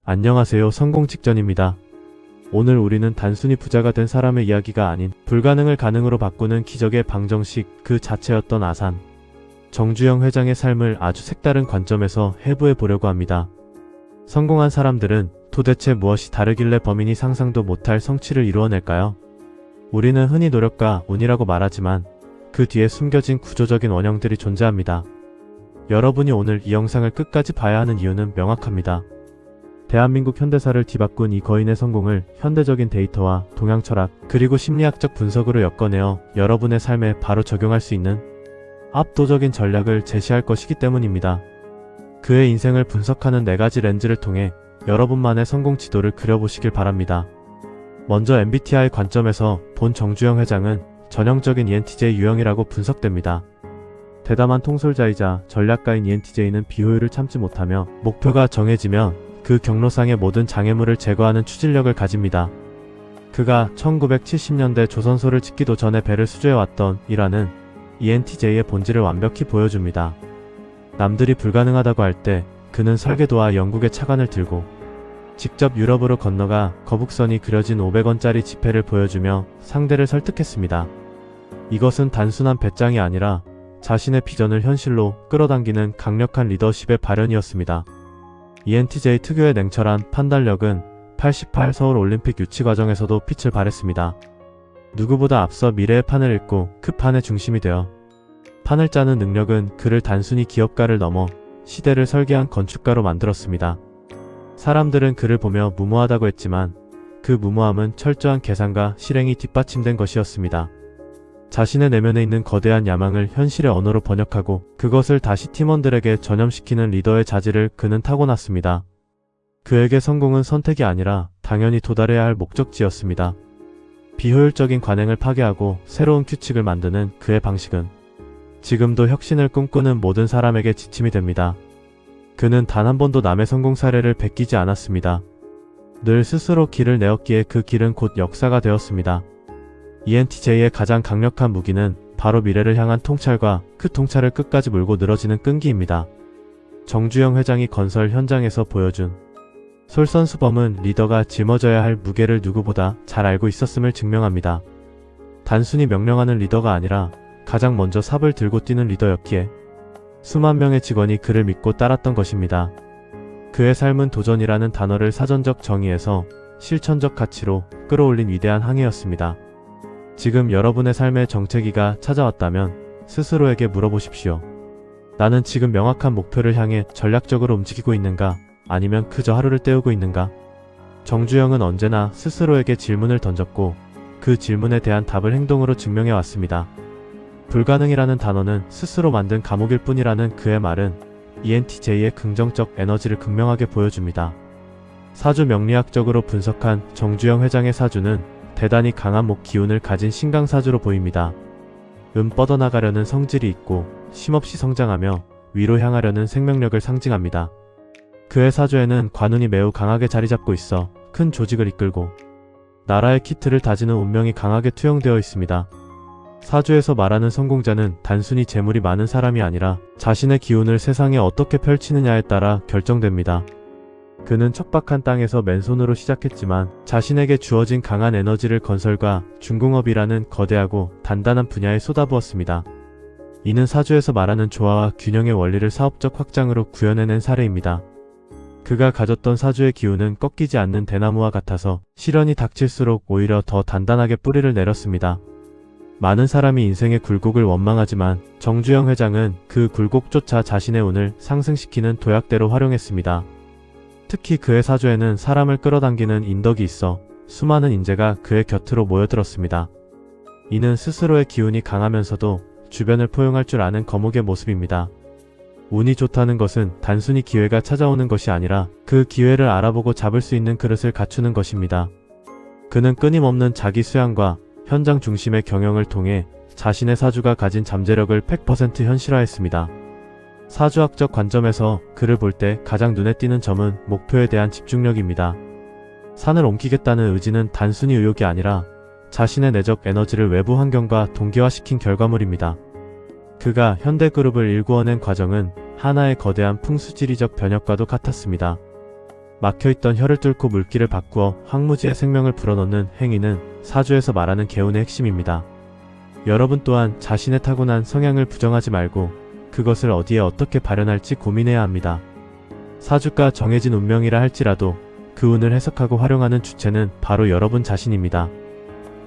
안녕하세요. 성공 직전입니다. 오늘 우리는 단순히 부자가 된 사람의 이야기가 아닌 불가능을 가능으로 바꾸는 기적의 방정식 그 자체였던 아산 정주영 회장의 삶을 아주 색다른 관점에서 해부해 보려고 합니다. 성공한 사람들은 도대체 무엇이 다르길래 범인이 상상도 못할 성취를 이루어낼까요? 우리는 흔히 노력과 운이라고 말하지만 그 뒤에 숨겨진 구조적인 원형들이 존재합니다. 여러분이 오늘 이 영상을 끝까지 봐야 하는 이유는 명확합니다. 대한민국 현대사를 뒤바꾼 이 거인의 성공을 현대적인 데이터와 동양 철학 그리고 심리학적 분석으로 엮어내어 여러분의 삶에 바로 적용할 수 있는 압도적인 전략을 제시할 것이기 때문입니다. 그의 인생을 분석하는 4가지 렌즈를 통해 여러분만의 성공 지도를 그려보시길 바랍니다. 먼저 MBTI 관점에서 본 정주영 회장은 전형적인 ENTJ 유형이라고 분석됩니다. 대담한 통솔자이자 전략가인 ENTJ는 비효율을 참지 못하며 목표가 정해지면 그 경로상의 모든 장애물을 제거하는 추진력을 가집니다. 그가 1970년대 조선소를 짓기도 전에 배를 수주해왔던 이라는 ENTJ의 본질을 완벽히 보여줍니다. 남들이 불가능하다고 할 때 그는 설계도와 영국의 차관을 들고 직접 유럽으로 건너가 거북선이 그려진 500원짜리 지폐를 보여주며 상대를 설득했습니다. 이것은 단순한 배짱이 아니라 자신의 비전을 현실로 끌어당기는 강력한 리더십의 발현이었습니다. ENTJ 특유의 냉철한 판단력은 88 서울 올림픽 유치 과정에서도 빛을 발했습니다. 누구보다 앞서 미래의 판을 읽고 그 판의 중심이 되어 판을 짜는 능력은 그를 단순히 기업가를 넘어 시대를 설계한 건축가로 만들었습니다. 사람들은 그를 보며 무모하다고 했지만 그 무모함은 철저한 계산과 실행이 뒷받침된 것이었습니다. 자신의 내면에 있는 거대한 야망을 현실의 언어로 번역하고 그것을 다시 팀원들에게 전염시키는 리더의 자질을 그는 타고났습니다. 그에게 성공은 선택이 아니라 당연히 도달해야 할 목적지였습니다. 비효율적인 관행을 파괴하고 새로운 규칙을 만드는 그의 방식은 지금도 혁신을 꿈꾸는 모든 사람에게 지침이 됩니다. 그는 단 한 번도 남의 성공 사례를 베끼지 않았습니다. 늘 스스로 길을 내었기에 그 길은 곧 역사가 되었습니다. ENTJ의 가장 강력한 무기는 바로 미래를 향한 통찰과 그 통찰을 끝까지 물고 늘어지는 끈기입니다. 정주영 회장이 건설 현장에서 보여준 솔선수범은 리더가 짊어져야 할 무게를 누구보다 잘 알고 있었음을 증명합니다. 단순히 명령하는 리더가 아니라 가장 먼저 삽을 들고 뛰는 리더였기에 수만 명의 직원이 그를 믿고 따랐던 것입니다. 그의 삶은 도전이라는 단어를 사전적 정의에서 실천적 가치로 끌어올린 위대한 항해였습니다. 지금 여러분의 삶의 정체기가 찾아왔다면 스스로에게 물어보십시오. 나는 지금 명확한 목표를 향해 전략적으로 움직이고 있는가? 아니면 그저 하루를 때우고 있는가? 정주영은 언제나 스스로에게 질문을 던졌고 그 질문에 대한 답을 행동으로 증명해 왔습니다. 불가능이라는 단어는 스스로 만든 감옥일 뿐이라는 그의 말은 ENTJ의 긍정적 에너지를 극명하게 보여줍니다. 사주 명리학적으로 분석한 정주영 회장의 사주는 대단히 강한 목 기운을 가진 신강사주로 보입니다. 뻗어나가려는 성질이 있고 쉼없이 성장하며 위로 향하려는 생명력을 상징합니다. 그의 사주에는 관운이 매우 강하게 자리잡고 있어 큰 조직을 이끌고 나라의 키트를 다지는 운명이 강하게 투영되어 있습니다. 사주에서 말하는 성공자는 단순히 재물이 많은 사람이 아니라 자신의 기운을 세상에 어떻게 펼치느냐에 따라 결정됩니다. 그는 척박한 땅에서 맨손으로 시작했지만 자신에게 주어진 강한 에너지를 건설과 중공업이라는 거대하고 단단한 분야에 쏟아부었습니다. 이는 사주에서 말하는 조화와 균형의 원리를 사업적 확장으로 구현해낸 사례입니다. 그가 가졌던 사주의 기운은 꺾이지 않는 대나무와 같아서 시련이 닥칠수록 오히려 더 단단하게 뿌리를 내렸습니다. 많은 사람이 인생의 굴곡을 원망하지만 정주영 회장은 그 굴곡조차 자신의 운을 상승시키는 도약대로 활용했습니다. 특히 그의 사주에는 사람을 끌어당기는 인덕이 있어 수많은 인재가 그의 곁으로 모여들었습니다. 이는 스스로의 기운이 강하면서도 주변을 포용할 줄 아는 거목의 모습입니다. 운이 좋다는 것은 단순히 기회가 찾아오는 것이 아니라 그 기회를 알아보고 잡을 수 있는 그릇을 갖추는 것입니다. 그는 끊임없는 자기 수양과 현장 중심의 경영을 통해 자신의 사주가 가진 잠재력을 100% 현실화했습니다. 사주학적 관점에서 그를 볼 때 가장 눈에 띄는 점은 목표에 대한 집중력입니다. 산을 옮기겠다는 의지는 단순히 의욕이 아니라 자신의 내적 에너지를 외부 환경과 동기화시킨 결과물입니다. 그가 현대그룹을 일구어낸 과정은 하나의 거대한 풍수지리적 변혁과도 같았습니다. 막혀있던 혀를 뚫고 물기를 바꾸어 황무지의 생명을 불어넣는 행위는 사주에서 말하는 개운의 핵심입니다. 여러분 또한 자신의 타고난 성향을 부정하지 말고 그것을 어디에 어떻게 발현할지 고민해야 합니다. 사주가 정해진 운명이라 할지라도 그 운을 해석하고 활용하는 주체는 바로 여러분 자신입니다.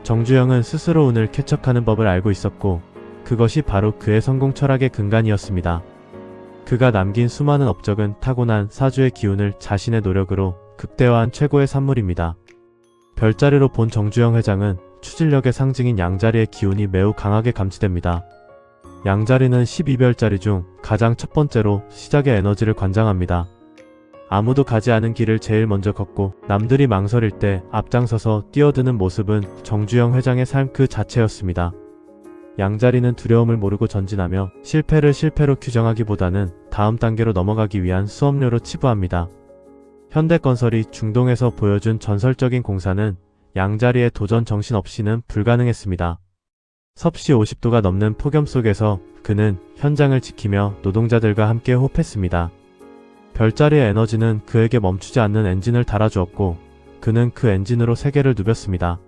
정주영은 스스로 운을 쾌척하는 법을 알고 있었고 그것이 바로 그의 성공 철학의 근간이었습니다. 그가 남긴 수많은 업적은 타고난 사주의 기운을 자신의 노력으로 극대화한 최고의 산물입니다. 별자리로 본 정주영 회장은 추진력의 상징인 양자리의 기운이 매우 강하게 감지됩니다. 양자리는 12별자리 중 가장 첫 번째로 시작의 에너지를 관장합니다. 아무도 가지 않은 길을 제일 먼저 걷고 남들이 망설일 때 앞장서서 뛰어드는 모습은 정주영 회장의 삶 그 자체였습니다. 양자리는 두려움을 모르고 전진하며 실패를 실패로 규정하기보다는 다음 단계로 넘어가기 위한 수업료로 치부합니다. 현대건설이 중동에서 보여준 전설적인 공사는 양자리의 도전 정신 없이는 불가능했습니다. 섭씨 50도가 넘는 폭염 속에서 그는 현장을 지키며 노동자들과 함께 호흡했습니다. 별자리의 에너지는 그에게 멈추지 않는 엔진을 달아주었고 그는 그 엔진으로 세계를 누볐습니다.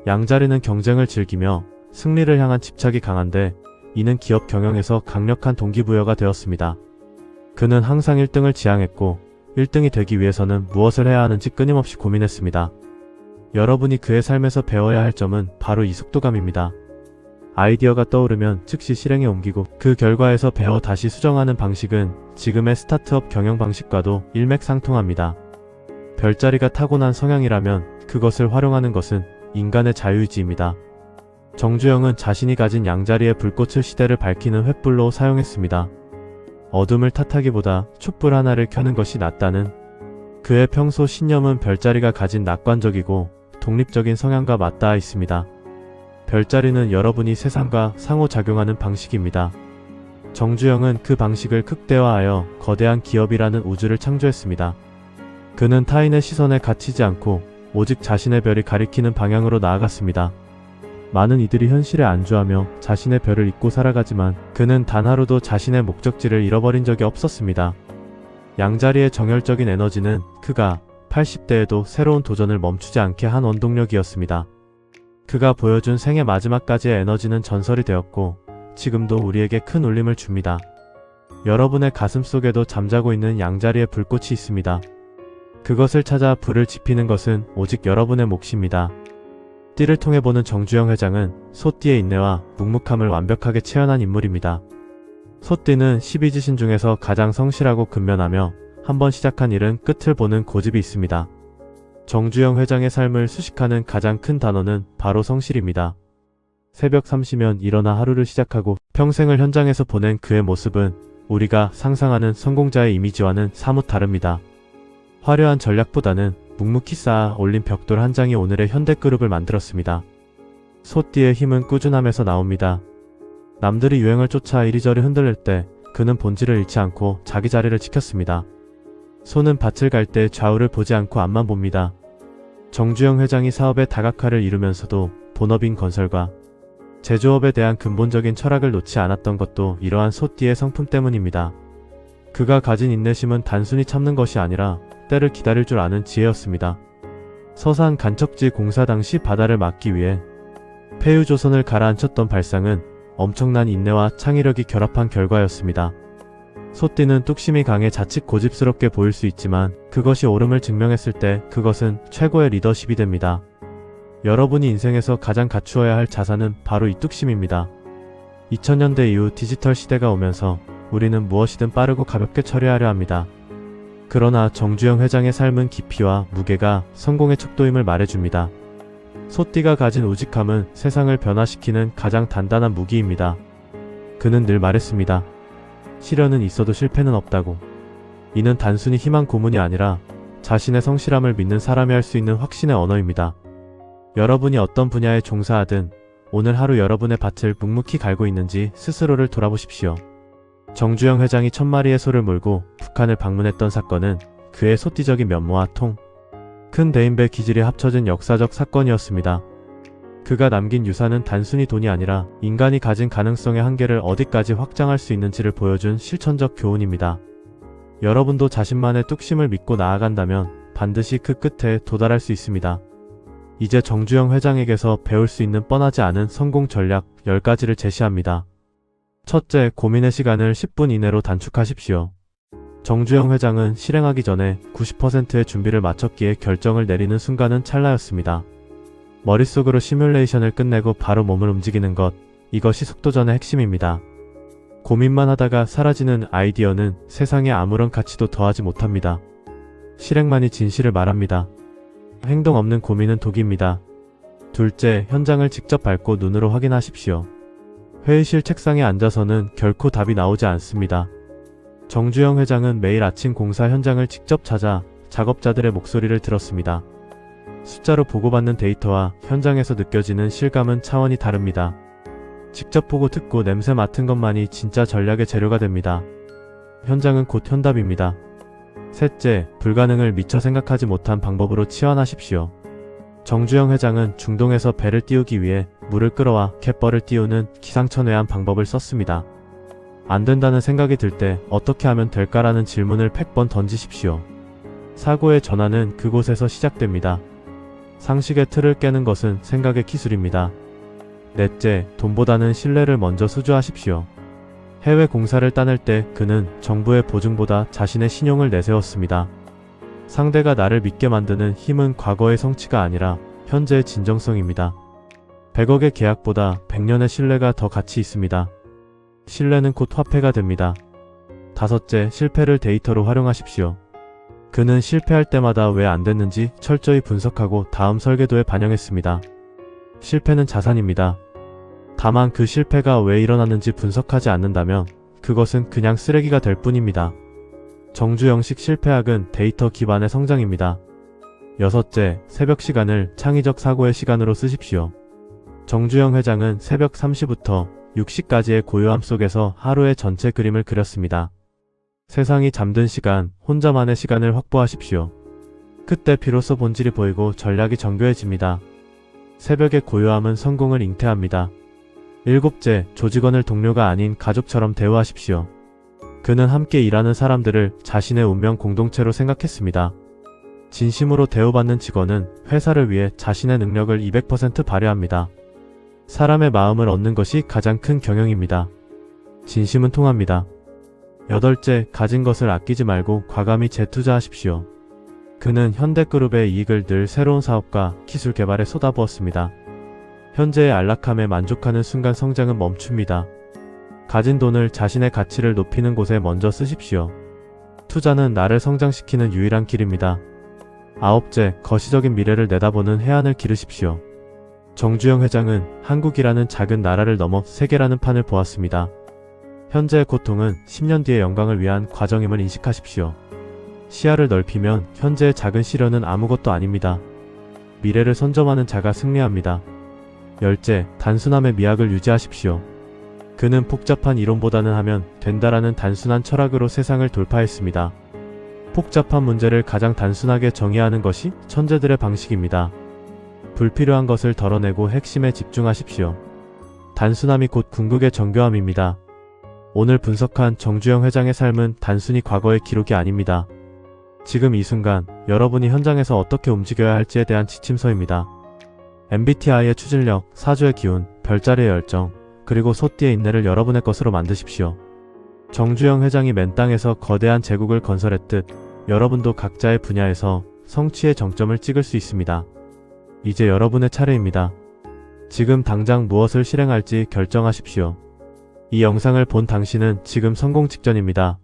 양자리는 경쟁을 즐기며 승리를 향한 집착이 강한데 이는 기업 경영에서 강력한 동기부여가 되었습니다. 그는 항상 1등을 지향했고 1등이 되기 위해서는 무엇을 해야 하는지 끊임없이 고민했습니다. 여러분이 그의 삶에서 배워야 할 점은 바로 이 속도감입니다. 아이디어가 떠오르면 즉시 실행에 옮기고 그 결과에서 배워 다시 수정하는 방식은 지금의 스타트업 경영 방식과도 일맥상통합니다. 별자리가 타고난 성향이라면 그것을 활용하는 것은 인간의 자유의지입니다. 정주영은 자신이 가진 양자리의 불꽃을 시대를 밝히는 횃불로 사용했습니다. 어둠을 탓하기보다 촛불 하나를 켜는 것이 낫다는 그의 평소 신념은 별자리가 가진 낙관적이고 독립적인 성향과 맞닿아 있습니다. 별자리는 여러분이 세상과 상호작용하는 방식입니다. 정주영은 그 방식을 극대화하여 거대한 기업이라는 우주를 창조했습니다. 그는 타인의 시선에 갇히지 않고 오직 자신의 별이 가리키는 방향으로 나아갔습니다. 많은 이들이 현실에 안주하며 자신의 별을 잊고 살아가지만 그는 단 하루도 자신의 목적지를 잃어버린 적이 없었습니다. 양자리의 정열적인 에너지는 그가 80대에도 새로운 도전을 멈추지 않게 한 원동력이었습니다. 그가 보여준 생애 마지막까지의 에너지는 전설이 되었고 지금도 우리에게 큰 울림을 줍니다. 여러분의 가슴 속에도 잠자고 있는 양자리의 불꽃이 있습니다. 그것을 찾아 불을 지피는 것은 오직 여러분의 몫입니다. 띠를 통해 보는 정주영 회장은 소띠의 인내와 묵묵함을 완벽하게 체현한 인물입니다. 소띠는 12지신 중에서 가장 성실하고 근면하며 한번 시작한 일은 끝을 보는 고집이 있습니다. 정주영 회장의 삶을 수식하는 가장 큰 단어는 바로 성실입니다. 새벽 3시면 일어나 하루를 시작하고 평생을 현장에서 보낸 그의 모습은 우리가 상상하는 성공자의 이미지와는 사뭇 다릅니다. 화려한 전략보다는 묵묵히 쌓아 올린 벽돌 한 장이 오늘의 현대그룹을 만들었습니다. 소띠의 힘은 꾸준함에서 나옵니다. 남들이 유행을 쫓아 이리저리 흔들릴 때 그는 본질을 잃지 않고 자기 자리를 지켰습니다. 소는 밭을 갈 때 좌우를 보지 않고 앞만 봅니다. 정주영 회장이 사업의 다각화를 이루면서도 본업인 건설과 제조업에 대한 근본적인 철학을 놓지 않았던 것도 이러한 소띠의 성품 때문입니다. 그가 가진 인내심은 단순히 참는 것이 아니라 때를 기다릴 줄 아는 지혜였습니다. 서산 간척지 공사 당시 바다를 막기 위해 폐유조선을 가라앉혔던 발상은 엄청난 인내와 창의력이 결합한 결과였습니다. 소띠는 뚝심이 강해 자칫 고집스럽게 보일 수 있지만 그것이 옳음을 증명했을 때 그것은 최고의 리더십이 됩니다. 여러분이 인생에서 가장 갖추어야 할 자산은 바로 이 뚝심입니다. 2000년대 이후 디지털 시대가 오면서 우리는 무엇이든 빠르고 가볍게 처리하려 합니다. 그러나 정주영 회장의 삶은 깊이와 무게가 성공의 척도임을 말해줍니다. 소띠가 가진 우직함은 세상을 변화시키는 가장 단단한 무기입니다. 그는 늘 말했습니다. 시련은 있어도 실패는 없다고. 이는 단순히 희망 고문이 아니라 자신의 성실함을 믿는 사람이 할 수 있는 확신의 언어입니다. 여러분이 어떤 분야에 종사하든 오늘 하루 여러분의 밭을 묵묵히 갈고 있는지 스스로를 돌아보십시오. 정주영 회장이 1000마리의 소를 몰고 북한을 방문했던 사건은 그의 소띠적인 면모와 큰 대인배 기질이 합쳐진 역사적 사건이었습니다. 그가 남긴 유산은 단순히 돈이 아니라 인간이 가진 가능성의 한계를 어디까지 확장할 수 있는지를 보여준 실천적 교훈입니다. 여러분도 자신만의 뚝심을 믿고 나아간다면 반드시 그 끝에 도달할 수 있습니다. 이제 정주영 회장에게서 배울 수 있는 뻔하지 않은 성공 전략 10가지를 제시합니다. 첫째, 고민의 시간을 10분 이내로 단축하십시오. 정주영 회장은 실행하기 전에 90%의 준비를 마쳤기에 결정을 내리는 순간은 찰나였습니다. 머릿속으로 시뮬레이션을 끝내고 바로 몸을 움직이는 것, 이것이 속도전의 핵심입니다. 고민만 하다가 사라지는 아이디어는 세상에 아무런 가치도 더하지 못합니다. 실행만이 진실을 말합니다. 행동 없는 고민은 독입니다. 둘째, 현장을 직접 밟고 눈으로 확인하십시오. 회의실 책상에 앉아서는 결코 답이 나오지 않습니다. 정주영 회장은 매일 아침 공사 현장을 직접 찾아 작업자들의 목소리를 들었습니다. 숫자로 보고받는 데이터와 현장에서 느껴지는 실감은 차원이 다릅니다. 직접 보고 듣고 냄새 맡은 것만이 진짜 전략의 재료가 됩니다. 현장은 곧 현답입니다. 셋째, 불가능을 미처 생각하지 못한 방법으로 치환하십시오. 정주영 회장은 중동에서 배를 띄우기 위해 물을 끌어와 갯벌을 띄우는 기상천외한 방법을 썼습니다. 안 된다는 생각이 들 때 어떻게 하면 될까라는 질문을 100번 던지십시오. 사고의 전환은 그곳에서 시작됩니다. 상식의 틀을 깨는 것은 생각의 기술입니다. 넷째, 돈보다는 신뢰를 먼저 수주하십시오. 해외 공사를 따낼 때 그는 정부의 보증보다 자신의 신용을 내세웠습니다. 상대가 나를 믿게 만드는 힘은 과거의 성취가 아니라 현재의 진정성입니다. 100억의 계약보다 100년의 신뢰가 더 가치 있습니다. 신뢰는 곧 화폐가 됩니다. 다섯째, 실패를 데이터로 활용하십시오. 그는 실패할 때마다 왜 안 됐는지 철저히 분석하고 다음 설계도에 반영했습니다. 실패는 자산입니다. 다만 그 실패가 왜 일어났는지 분석하지 않는다면 그것은 그냥 쓰레기가 될 뿐입니다. 정주영식 실패학은 데이터 기반의 성장입니다. 여섯째, 새벽 시간을 창의적 사고의 시간으로 쓰십시오. 정주영 회장은 새벽 3시부터 6시까지의 고요함 속에서 하루의 전체 그림을 그렸습니다. 세상이 잠든 시간, 혼자만의 시간을 확보하십시오. 그때 비로소 본질이 보이고 전략이 정교해집니다. 새벽의 고요함은 성공을 잉태합니다. 일곱째, 조직원을 동료가 아닌 가족처럼 대우하십시오. 그는 함께 일하는 사람들을 자신의 운명 공동체로 생각했습니다. 진심으로 대우받는 직원은 회사를 위해 자신의 능력을 200% 발휘합니다. 사람의 마음을 얻는 것이 가장 큰 경영입니다. 진심은 통합니다. 여덟째, 가진 것을 아끼지 말고 과감히 재투자하십시오. 그는 현대그룹의 이익을 늘 새로운 사업과 기술 개발에 쏟아부었습니다. 현재의 안락함에 만족하는 순간 성장은 멈춥니다. 가진 돈을 자신의 가치를 높이는 곳에 먼저 쓰십시오. 투자는 나를 성장시키는 유일한 길입니다. 아홉째, 거시적인 미래를 내다보는 해안을 기르십시오. 정주영 회장은 한국이라는 작은 나라를 넘어 세계라는 판을 보았습니다. 현재의 고통은 10년 뒤의 영광을 위한 과정임을 인식하십시오. 시야를 넓히면 현재의 작은 시련은 아무것도 아닙니다. 미래를 선점하는 자가 승리합니다. 열째, 단순함의 미학을 유지하십시오. 그는 복잡한 이론보다는 하면 된다라는 단순한 철학으로 세상을 돌파했습니다. 복잡한 문제를 가장 단순하게 정의하는 것이 천재들의 방식입니다. 불필요한 것을 덜어내고 핵심에 집중하십시오. 단순함이 곧 궁극의 정교함입니다. 오늘 분석한 정주영 회장의 삶은 단순히 과거의 기록이 아닙니다. 지금 이 순간 여러분이 현장에서 어떻게 움직여야 할지에 대한 지침서입니다. MBTI의 추진력, 사주의 기운, 별자리의 열정, 그리고 소띠의 인내를 여러분의 것으로 만드십시오. 정주영 회장이 맨 땅에서 거대한 제국을 건설했듯 여러분도 각자의 분야에서 성취의 정점을 찍을 수 있습니다. 이제 여러분의 차례입니다. 지금 당장 무엇을 실행할지 결정하십시오. 이 영상을 본 당신은 지금 성공 직전입니다.